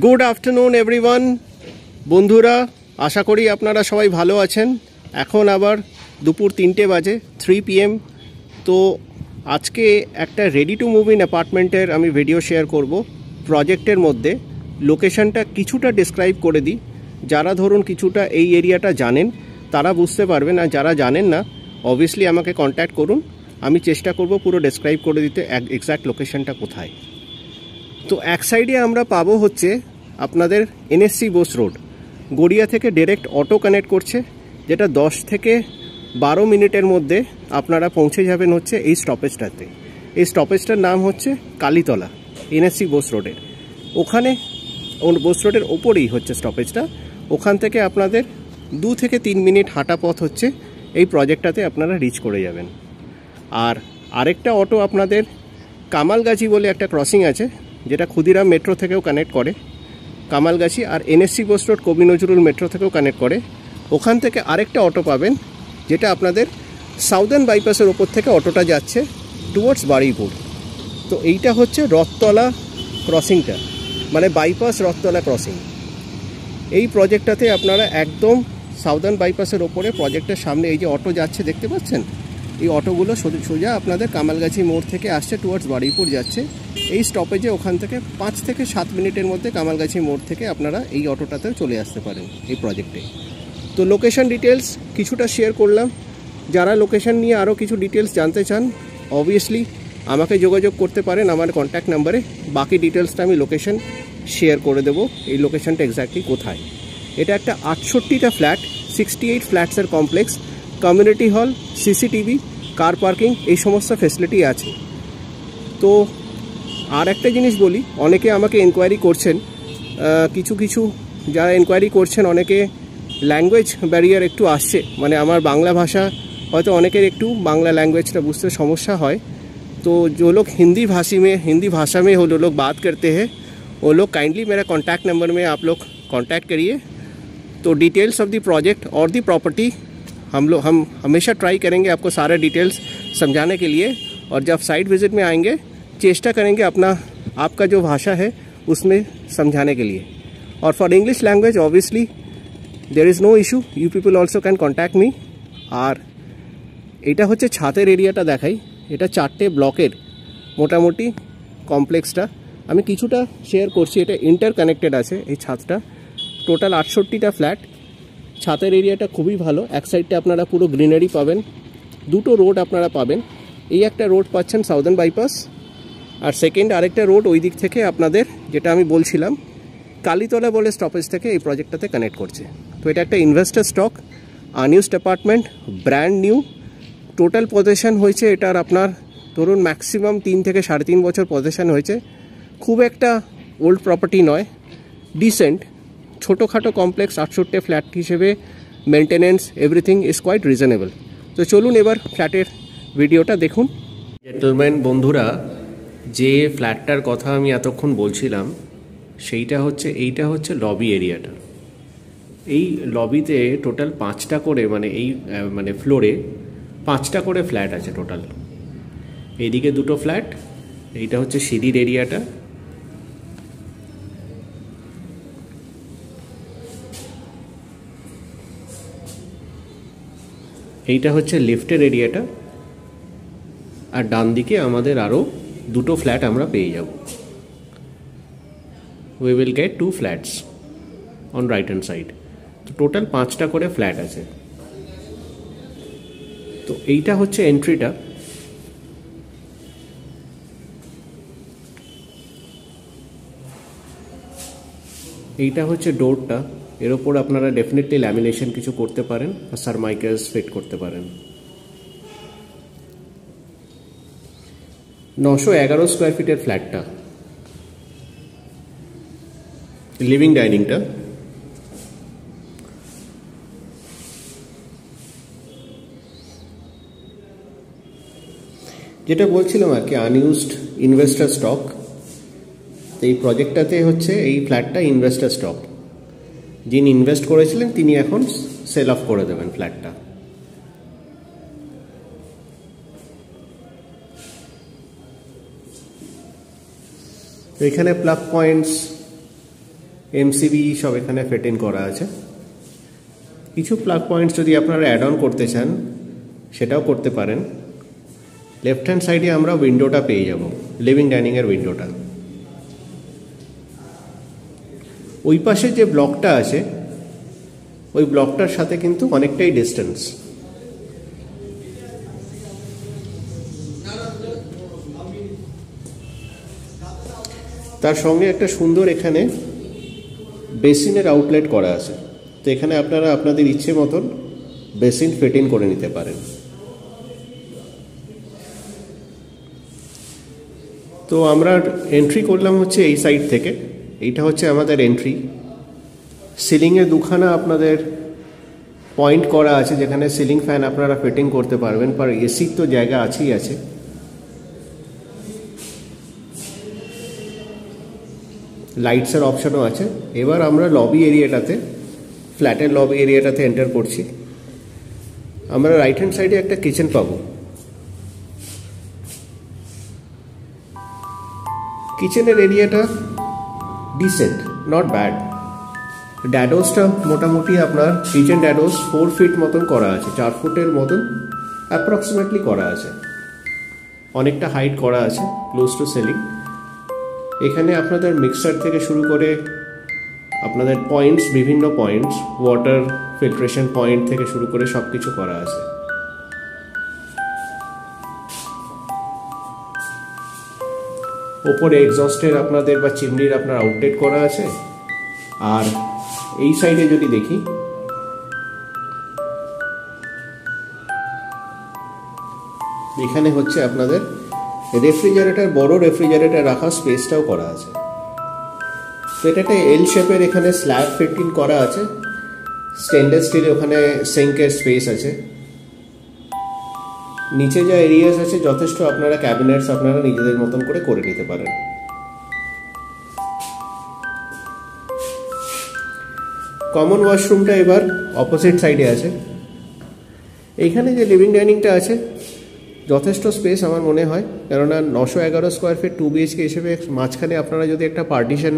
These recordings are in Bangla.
গুড আফটারনুন এভরিওয়ান বন্ধুরা, আশা করি আপনারা সবাই ভালো আছেন। এখন আবার দুপুর 3টে বাজে, 3 PM। তো আজকে একটা রেডি টু মুভ ইন অ্যাপার্টমেন্টের আমি ভিডিও শেয়ার করব। প্রজেক্টের মধ্যে লোকেশনটা কিছুটা ডিসক্রাইব করে দিই। যারা ধরুন কিছুটা এই এরিয়াটা জানেন তারা বুঝতে পারবেন, আর যারা জানেন না অবভিয়াসলি আমাকে কন্ট্যাক্ট করুন, আমি চেষ্টা করব পুরো ডেসক্রাইব করে দিতে এক্স্যাক্ট লোকেশনটা কোথায়। তো এক সাইডে আমরা পাবো হচ্ছে আপনাদের NSC বোস রোড, গড়িয়া থেকে ডাইরেক্ট অটো কানেক্ট করছে, যেটা 10 থেকে 12 মিনিটের মধ্যে আপনারা পৌঁছে যাবেন হচ্ছে এই স্টপেজটাতে। এই স্টপেজটার নাম হচ্ছে কালীতলা, NSC বোস রোডের ওখানে, বোস রোডের ওপরেই হচ্ছে স্টপেজটা। ওখান থেকে আপনাদের 2 থেকে 3 মিনিট হাঁটা পথ হচ্ছে এই প্রজেক্টটাতে আপনারা রিচ করে যাবেন। আর আরেকটা অটো আপনাদের কামালগাছি বলে একটা ক্রসিং আছে, যেটা ক্ষুদিরাম মেট্রো থেকেও কানেক্ট করে, কামালগাছি, আর NSC বোস রোড কবি নজরুল মেট্রো থেকেও কানেক্ট করে। ওখান থেকে আরেকটা অটো পাবেন, যেটা আপনাদের সাউদার্ন বাইপাসের ওপর থেকে অটোটা যাচ্ছে টুয়ার্ডস বারুইপুর। তো এইটা হচ্ছে রথতলা ক্রসিংটা, মানে বাইপাস রথতলা ক্রসিং। এই প্রজেক্টটাতে আপনারা একদম সাউদার্ন বাইপাসের ওপরে প্রজেক্টের সামনে এই যে অটো যাচ্ছে দেখতে পাচ্ছেন, এই অটোগুলো সোজা আপনাদের কামালগাছি মোড় থেকে আসছে টুয়ার্ডস বারুইপুর যাচ্ছে। এই স্টপেজে ওখান থেকে 5 থেকে 7 মিনিটের মধ্যে কামালগাছি মোড় থেকে আপনারা এই অটোটাতেও চলে আসতে পারেন এই প্রজেক্টে। তো লোকেশন ডিটেলস কিছুটা শেয়ার করলাম। যারা লোকেশন নিয়ে আরও কিছু ডিটেলস জানতে চান অবভিয়াসলি আমাকে যোগাযোগ করতে পারেন আমার কন্ট্যাক্ট নাম্বারে। বাকি ডিটেলসটা আমি লোকেশন শেয়ার করে দেবো, এই লোকেশনটা এক্স্যাক্টলি কোথায়। এটা একটা 68টা ফ্ল্যাট, 68 ফ্ল্যাটসের complex, community hall, CCTV, car parking, এই সমস্ত ফেসিলিটি আছে। তো আর একটা জিনিস বলি, অনেকে আমাকে এনকোয়ারি করছেন, কিছু যারা এনকোয়ারি করছেন অনেকে ল্যাঙ্গুয়েজ ব্যারিয়ার একটু আসছে, মানে আমার বাংলা ভাষা হয়তো অনেকের একটু বাংলা ল্যাঙ্গুয়েজটা বুঝতে সমস্যা হয়। तो जो लोग हिंदी भाषा में वो लोग बात करते हैं वो लोग काइंडली मेरा कॉन्टैक्ट नंबर में आप लोग कॉन्टैक्ट करिए। तो डिटेल्स ऑफ द प्रोजेक्ट और द प्रॉपर्टी हम हमेशा ट्राई करेंगे आपको सारे डिटेल्स समझाने के लिए, और जब साइट विज़िट में आएंगे चेष्टा करेंगे आपका जो भाषा है उसमें समझाने के लिए। और for English language obviously there is no issue, you people also can contact me. और এটা হচ্ছে ছাতের এরিয়াটা দেখাই, এটা 4টে ব্লকের মোটামুটি কমপ্লেক্সটা আমি কিছুটা শেয়ার করছি। এটা ইন্টার কানেক্টেড আছে এই ছাদটা, টোটাল 68টা ফ্ল্যাট। ছাতের এরিয়াটা খুবই ভালো, এক সাইডটা আপনারা পুরো গ্রিনারি পাবেন, দুটো রোড আপনারা পাবেন। এই একটা রোড পাচ্ছেন সাউদার্ন বাইপাস, আর সেকেন্ড আরেকটা রোড ওই দিক থেকে আপনাদের, যেটা আমি বলছিলাম কালীতলা বলে স্টপেজ থেকে এই প্রজেক্টটাতে কানেক্ট করছে। তো এটা একটা investor stock, unused apartment, brand new. Total position হয়েছে এটার আপনার ধরুন ম্যাক্সিমাম 3 থেকে 3.5 বছর পজিশন হয়েছে। খুব একটা ওল্ড প্রপার্টি নয়, ডিসেন্ট ছোটোখাটো কমপ্লেক্স, 68 ফ্ল্যাট হিসেবে maintenance everything is quite reasonable. তো চলুন এবার ফ্ল্যাটের ভিডিওটা দেখুন। জেন্টলম্যান বন্ধুরা, যে ফ্ল্যাটটার কথা আমি এতক্ষণ বলছিলাম এইটা হচ্ছে লবি এরিয়াটা। এই লবিতে টোটাল 5টা করে মানে ফ্লোরে 5টা করে ফ্ল্যাট আছে টোটাল। এইদিকে 2টো ফ্ল্যাট, এইটা হচ্ছে সিঁড়ির এরিয়াটা। এইটা হচ্ছে লিফটের এরিয়াটা, আর ডান দিকে আমাদের আরও 2টো ফ্ল্যাট আমরা পেয়ে যাব। We will get 2 flats on right hand side. তো টোটাল 5টা করে ফ্ল্যাট আছে। তো এইটা হচ্ছে এন্ট্রিটা। এইটা হচ্ছে ডোরটা, এর ওপর আপনারা ডেফিনেটলি ল্যামিনেশন কিছু করতে পারেন আর সারমাইকাস ফিট করতে পারেন। 911 স্কোয়ার ফিটের ফ্ল্যাটটা। লিভিং ডাইনিংটা, যেটা বলছিলাম আর কি, আনইউজড ইনভেস্টার স্টক। এই প্রজেক্টটাতে হচ্ছে এই ফ্ল্যাটটা ইনভেস্টার স্টক, যিনি ইনভেস্ট করেছিলেন তিনি এখন সেল অফ করে দেবেন ফ্ল্যাটটা। তো এখানে প্লাগ পয়েন্টস এমসিবি সব এখানে ফিট ইন করা আছে। কিছু প্লাগ পয়েন্টস যদি আপনারা অ্যাড অন করতে চান সেটাও করতে পারেন। লেফট হ্যান্ড সাইডে আমরা উইন্ডোটা পেয়ে যাব, লিভিং ডাইনিংয়ের উইন্ডোটা। ওই পাশে যে ব্লকটা আছে ওই ব্লকটার সাথে কিন্তু অনেকটাই ডিস্টেন্স। তার সঙ্গে একটা সুন্দর এখানে বেসিনের আউটলেট করা আছে, তো এখানে আপনারা আপনাদের ইচ্ছে মতন বেসিন ফিট ইন করে নিতে পারেন। তো আমরা এন্ট্রি করলাম হচ্ছে এই সাইড থেকে, এইটা হচ্ছে আমাদের এন্ট্রি। সিলিংয়ে দুখানা আপনাদের পয়েন্ট করা আছে যেখানে সিলিং ফ্যান আপনারা ফিটিং করতে পারবেন, पर এসির তো জায়গা আছেই আছে। লাইটসের অপশনও আছে। এবার আমরা লবি এরিয়াটাতে, ফ্ল্যাটের লবি এরিয়াটাতে এন্টার করছি। আমরা রাইট হ্যান্ড সাইডে একটা কিচেন পাবো। কিচেনের এরিয়াটা ডিসেন্ট, নট ব্যাড। ড্যাডোসটা মোটামুটি আপনার কিচেন ড্যাডোস 4 ফিট মতন করা আছে, 4 ফুটের মতন অ্যাপ্রক্সিমেটলি করা আছে। অনেকটা হাইট করা আছে, ক্লোজ টু সিলিং। এখানে আপনাদের মিক্সার থেকে শুরু করে আপনাদের পয়েন্টস, বিভিন্ন পয়েন্টস, ওয়াটার ফিল্ট্রেশন পয়েন্ট থেকে শুরু করে সব কিছু করা আছে। ওপরে এক্সস্টের আপনাদের বা চিমনির আপনার আউটলেট করা আছে। আর এই সাইডে যদি দেখি, এখানে হচ্ছে আপনাদের রেফ্রিজারেটর, বড় রেফ্রিজারেটর রাখার স্পেসটাও করা আছে। তো এটা একটা এল শেপের এখানে স্ল্যাব ফিটিং করা আছে। স্টেনলেস স্টিল ওখানে সিঙ্কের স্পেস আছে। নিচে যা এরিয়াস আছে যথেষ্ট, আপনারা ক্যাবিনেটস আপনারা নিজেদের মতন করে নিতে পারেন। কমন ওয়াশরুমটা এবার অপোজিট সাইডে আছে। এইখানে যে লিভিং ডাইনিংটা আছে যথেষ্ট স্পেস আমার মনে হয়, কেননা 911 স্কোয়ার ফিট 2 BHK হিসেবে মাঝখানে আপনারা যদি একটা পার্টিশন,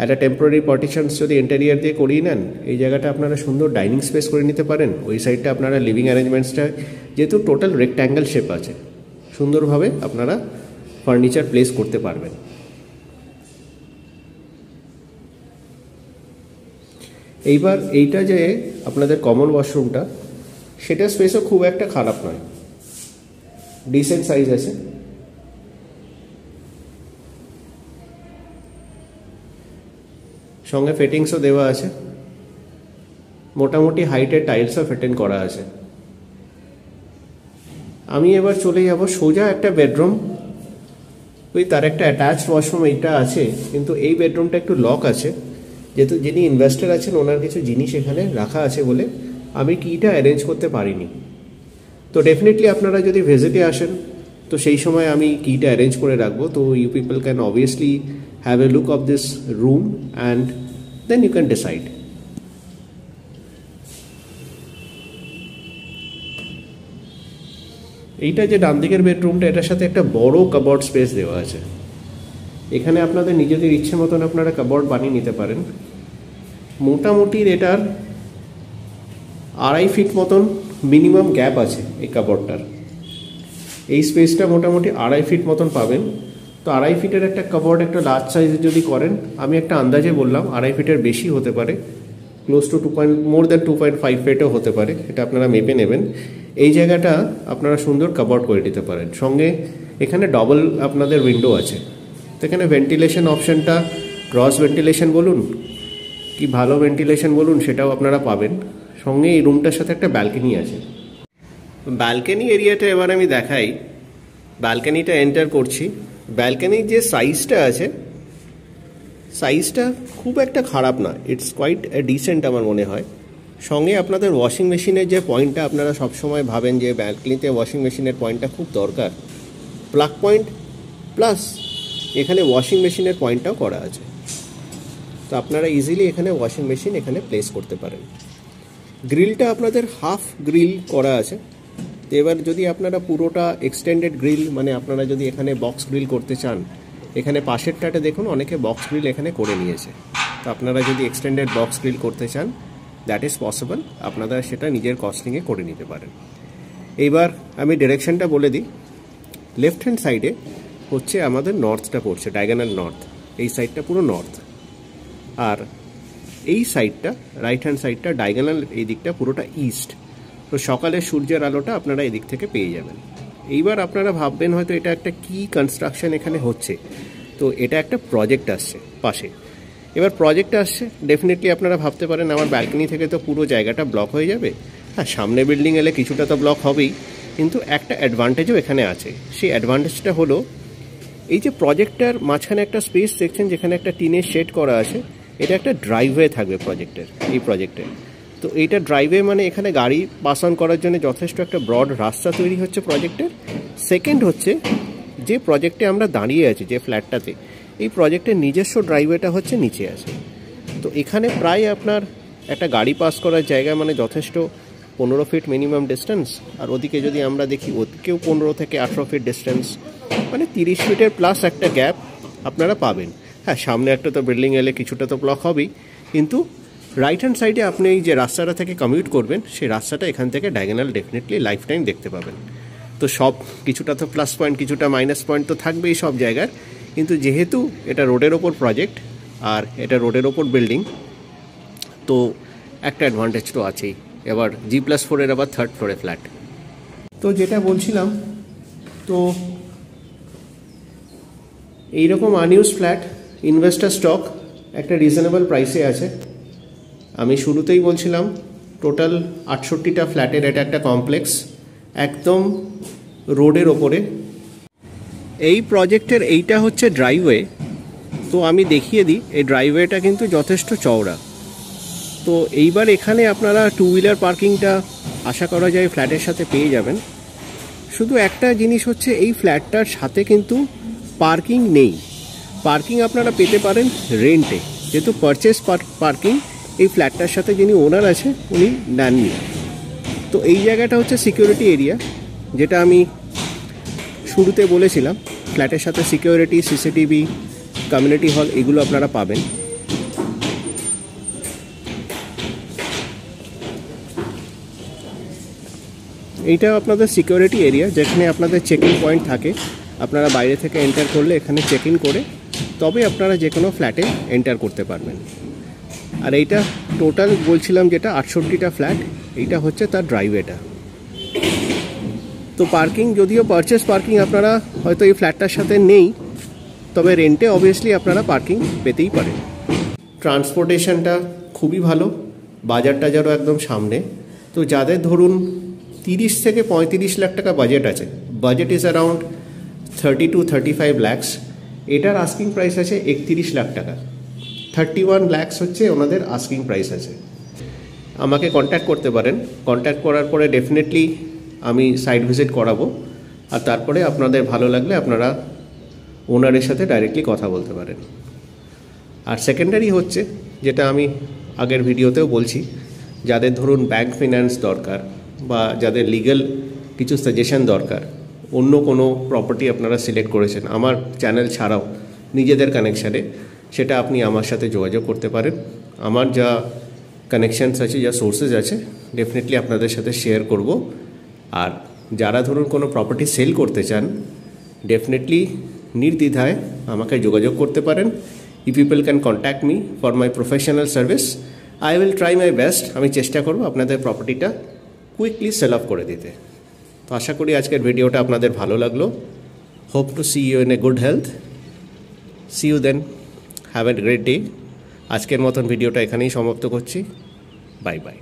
একটা টেম্পোরারি পার্টিশনস যদি ইন্টেরিয়ার দিয়ে করিয়ে নেন, এই জায়গাটা আপনারা সুন্দর ডাইনিং স্পেস করে নিতে পারেন। ওই সাইডটা আপনারা লিভিং অ্যারেঞ্জমেন্টসটা, যেহেতু টোটাল রেক্ট্যাঙ্গেল শেপ আছে, সুন্দরভাবে আপনারা ফার্নিচার প্লেস করতে পারবেন। এইবার এইটা যে আপনাদের কমন ওয়াশরুমটা, সেটা স্পেসও খুব একটা খারাপ নয়, ডিসেন্ট সাইজ আছে। সঙ্গে ফিটিংসও দেওয়া আছে, মোটামুটি হাইটের টাইলসও ফিটিং করা আছে। আমি এবার চলে যাব সোজা একটা বেডরুম, ওই তার একটা অ্যাটাচড ওয়াশরুম এইটা আছে, কিন্তু এই বেডরুমটা একটু লক আছে, যেহেতু যিনি ইনভেস্টর আছেন ওনার কিছু জিনিস এখানে রাখা আছে বলে আমি কিটা অ্যারেঞ্জ করতে পারিনি। তো ডেফিনেটলি আপনারা যদি ভিজিটে আসেন তো সেই সময় আমি কিটা অ্যারেঞ্জ করে রাখবো। তো you people can obviously have a look of this room and then you can decide. এইটা যে ডান দিকের বেডরুমটা, এটার সাথে একটা বড় কাবর্ড স্পেস দেওয়া আছে। এখানে আপনাদের নিজেদের ইচ্ছে মতন আপনারা কাবর্ড বানিয়ে নিতে পারেন। মোটামুটি এটার 2.5 ফিট মতন মিনিমাম গ্যাপ আছে এই কাবর্ডটার। এই স্পেসটা মোটামুটি 2.5 ফিট মতন পাবেন। তো 2.5 ফিটের একটা কাবর্ড একটা লার্জ সাইজের যদি করেন, আমি একটা আন্দাজে বললাম 2.5 ফিটের বেশি হতে পারে, ক্লোজ টু মোর দ্যান 2.5 ফিটও হতে পারে, এটা আপনারা মেপে নেবেন। এই জায়গাটা আপনারা সুন্দর কাবর্ড করে দিতে পারেন। সঙ্গে এখানে ডবল আপনাদের উইন্ডো আছে, তো এখানে ভেন্টিলেশন অপশানটা, ক্রস ভেন্টিলেশন বলুন কি ভালো ভেন্টিলেশন বলুন, সেটাও আপনারা পাবেন। সঙ্গে এই রুমটার সাথে একটা ব্যালকনি আছে। ব্যালকনি এরিয়াটা এবার আমি দেখাই। ব্যালকনিটা এন্টার করছি। ব্যালকনির যে সাইজটা আছে, সাইজটা খুব একটা খারাপ না, ইটস কোয়াইট ডিসেন্ট আমার মনে হয়। সঙ্গে আপনাদের ওয়াশিং মেশিনের যে পয়েন্টটা আপনারা সবসময় ভাবেন যে ব্যালকনিতে ওয়াশিং মেশিনের পয়েন্টটা খুব দরকার, প্লাগ পয়েন্ট প্লাস এখানে ওয়াশিং মেশিনের পয়েন্টটাও করা আছে। তো আপনারা ইজিলি এখানে ওয়াশিং মেশিন এখানে প্লেস করতে পারেন। গ্রিলটা আপনাদের হাফ গ্রিল করা আছে। তো এবার যদি আপনারা পুরোটা এক্সটেন্ডেড গ্রিল, মানে আপনারা যদি এখানে বক্স গ্রিল করতে চান, এখানে পাশেরটাতে দেখুন অনেকে বক্স গ্রিল এখানে করে নিয়েছে। তো আপনারা যদি এক্সটেন্ডেড বক্স গ্রিল করতে চান, দ্যাট ইজ পসিবল, আপনারা সেটা নিজের কস্টিংয়ে করে নিতে পারেন। এইবার আমি ডিরেকশনটা বলে দিই। লেফট হ্যান্ড সাইডে হচ্ছে আমাদের নর্থটা পড়ছে, ডায়াগোনাল নর্থ, এই সাইডটা পুরো নর্থ। আর এই সাইডটা, রাইট হ্যান্ড সাইডটা ডায়াগোনাল, এই দিকটা পুরোটা ইস্ট। তো সকালের সূর্যের আলোটা আপনারা এই দিক থেকে পেয়ে যাবেন। এইবার আপনারা ভাববেন হয়তো এটা একটা কি কনস্ট্রাকশন এখানে হচ্ছে, তো এটা একটা প্রজেক্ট আসছে পাশে। এবার প্রজেক্ট আসছে, ডেফিনেটলি আপনারা ভাবতে পারেন আমার ব্যালকনি থেকে তো পুরো জায়গাটা ব্লক হয়ে যাবে। হ্যাঁ, সামনে বিল্ডিং এলে কিছুটা তো ব্লক হবেই, কিন্তু একটা অ্যাডভান্টেজও এখানে আছে। সেই অ্যাডভান্টেজটা হলো এই যে প্রজেক্টটার মাঝখানে একটা স্পেস দেখছেন যেখানে একটা টিনের শেড করা আছে, এটা একটা ড্রাইভওয়ে থাকবে প্রজেক্টের, এই প্রজেক্টে। তো এইটা ড্রাইভওয়ে মানে এখানে গাড়ি পাস অন করার জন্য যথেষ্ট একটা ব্রড রাস্তা তৈরি হচ্ছে প্রজেক্টের। সেকেন্ড হচ্ছে যে প্রজেক্টে আমরা দাঁড়িয়ে আছি, যে ফ্ল্যাটটাতে, এই প্রজেক্টের নিজস্ব ড্রাইভওয়েটা হচ্ছে নিচে আছে। তো এখানে প্রায় আপনার একটা গাড়ি পাস করার জায়গা মানে যথেষ্ট 15 ফিট মিনিমাম ডিস্টেন্স, আর ওদিকে যদি আমরা দেখি ওদিকেও 15 থেকে 18 ফিট ডিস্টেন্স, মানে 30 ফিটের প্লাস একটা গ্যাপ আপনারা পাবেন। হ্যাঁ, সামনে একটা তো বিল্ডিং এলে কিছুটা তো ব্লক হবেই, কিন্তু রাইট হ্যান্ড সাইডে আপনি এই যে রাস্তাটা থেকে কমিউট করবেন, সেই রাস্তাটা এখান থেকে ডায়াগোনাল ডেফিনেটলি লাইফ টাইম দেখতে পাবেন। তো সব কিছুটা তো প্লাস পয়েন্ট, কিছুটা মাইনাস পয়েন্ট তো থাকবেই সব জায়গার, কিন্তু যেহেতু এটা রোডের ওপর প্রজেক্ট আর এটা রোডের ওপর বিল্ডিং, তো একটা অ্যাডভান্টেজ তো আছেই। এবার G+4 আবার 3rd ফ্লোরে ফ্ল্যাট। তো যেটা বলছিলাম, তো এইরকম আনইউজ ফ্ল্যাট ইনভেস্টার স্টক একটা রিজনেবল প্রাইসে আছে। আমি শুরুতেই বলছিলাম টোটাল 68টা ফ্ল্যাটের এটা একটা কমপ্লেক্স, একদম রোডের ওপরে। এই প্রজেক্টের এইটা হচ্ছে ড্রাইভওয়ে। তো আমি দেখিয়ে দিই, এই ড্রাইভওয়েটা কিন্তু যথেষ্ট চওড়া। তো এইবার এখানে আপনারা 2 হুইলার পার্কিংটা আশা করা যায় ফ্ল্যাটের সাথে পেয়ে যাবেন। শুধু একটা জিনিস হচ্ছে এই ফ্ল্যাটটার সাথে কিন্তু পার্কিং নেই। পার্কিং আপনারা পেতে পারেন রেন্টে, যেহেতু পারচেস পার্কিং এই ফ্ল্যাটটার সাথে যিনি ওনার আছে উনি নেননি। তো এই জায়গাটা হচ্ছে সিকিউরিটি এরিয়া, যেটা আমি শুরুতে বলেছিলাম। ফ্ল্যাটের সাথে সিকিউরিটি, সিসিটিভি, কমিউনিটি হল এগুলো আপনারা পাবেন। এইটা আপনাদের সিকিউরিটি এরিয়া, যেখানে আপনাদের চেক ইন পয়েন্ট থাকে। আপনারা বাইরে থেকে এন্টার করলে এখানে চেক ইন করে তবে আপনারা যে কোনো ফ্ল্যাটে এন্টার করতে পারবেন। আর এইটা টোটাল বলছিলাম যেটা 68টা ফ্ল্যাট, এইটা হচ্ছে তার ড্রাইভওয়েটা। তো পার্কিং, যদিও পারচেস পার্কিং আপনারা হয়তো এই ফ্ল্যাটটার সাথে নেই, তবে রেন্টে অবভিয়াসলি আপনারা পার্কিং পেতেই পারেন। ট্রান্সপোর্টেশনটা খুবই ভালো, বাজার টাজারও একদম সামনে। তো যাদের ধরুন 30 থেকে 35 লাখ টাকা বাজেট আছে, budget is around 30 to 35 lakhs, এটার আস্কিং প্রাইস আছে 31 লাখ টাকা। 31 lakhs হচ্ছে ওনাদের আস্কিং প্রাইস আছে। আমাকে কন্ট্যাক্ট করতে পারেন। কন্ট্যাক্ট করার পরে ডেফিনেটলি আমি সাইট ভিজিট করাবো, আর তারপরে আপনাদের ভালো লাগলে আপনারা ওনারের সাথে ডাইরেক্টলি কথা বলতে পারেন। আর সেকেন্ডারি হচ্ছে, যেটা আমি আগের ভিডিওতেও বলছি, যাদের ধরুন ব্যাংক ফিন্যান্স দরকার বা যাদের লিগ্যাল কিছু সাজেশন দরকার, অন্য কোনো প্রপার্টি আপনারা সিলেক্ট করেছেন আমার চ্যানেল ছাড়াও নিজেদের কানেকশানে, সেটা আপনি আমার সাথে যোগাযোগ করতে পারেন। আমার যা কানেকশানস আছে, যা সোর্সেস আছে, ডেফিনেটলি আপনাদের সাথে শেয়ার করব। আর যারা ধরুন কোনো প্রপার্টি সেল করতে চান, ডেফিনেটলি নির্দ্বিধায় আমাকে যোগাযোগ করতে পারেন। You people can contact me for my professional service. I will try my best. আমি চেষ্টা করব আপনাদের প্রপার্টিটা কুইকলি সেল অফ করে দিতে। তো আশা করি আজকের ভিডিওটা আপনাদের ভালো লাগলো। Hope to see you in a good health. See you then, have a great day. আজকের মতন ভিডিওটা এখানেই সমাপ্ত করছি। Bye by.